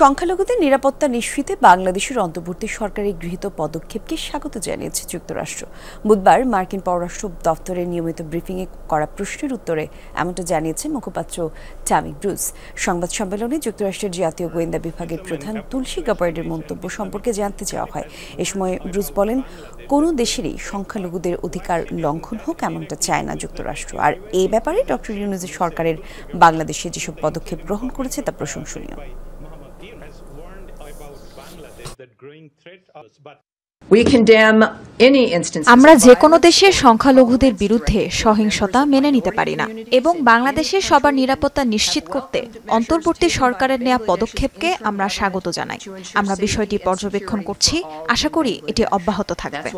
সংখ্যালঘুদের নিরাপত্তা নিশ্চিতে বাংলাদেশের অন্তর্বর্তী সরকারের গৃহীত পদক্ষেপকে স্বাগত জানিয়েছে যুক্তরাষ্ট্র। বুধবার মার্কিন পররাষ্ট্র দপ্তরের নিয়মিত ব্রিফিংয়ে করা প্রশ্নের উত্তরে এমনটা জানিয়েছে মুখপাত্র টামি ব্রুস। সংবাদ সম্মেলনে যুক্তরাষ্ট্রের জাতীয় গোয়েন্দা বিভাগের প্রধান তুলসী গাবার্ডের মন্তব্য সম্পর্কে জানতে চাওয়া হয়। এ সময় ব্রুস বলেন, কোনো দেশেরই সংখ্যালঘুদের অধিকার লঙ্ঘন হোক এমনটা চায় না যুক্তরাষ্ট্র। আর এই ব্যাপারে ডক্টর ইউনূসের সরকারের বাংলাদেশে যেসব পদক্ষেপ গ্রহণ করেছে তা প্রশংসনীয়। আমরা যে কোনো দেশের সংখ্যালঘুদের বিরুদ্ধে সহিংসতা মেনে নিতে পারি না এবং বাংলাদেশের সবার নিরাপত্তা নিশ্চিত করতে অন্তর্বর্তী সরকারের নেওয়া পদক্ষেপকে আমরা স্বাগত জানাই। আমরা বিষয়টি পর্যবেক্ষণ করছি, আশা করি এটি অব্যাহত থাকবে।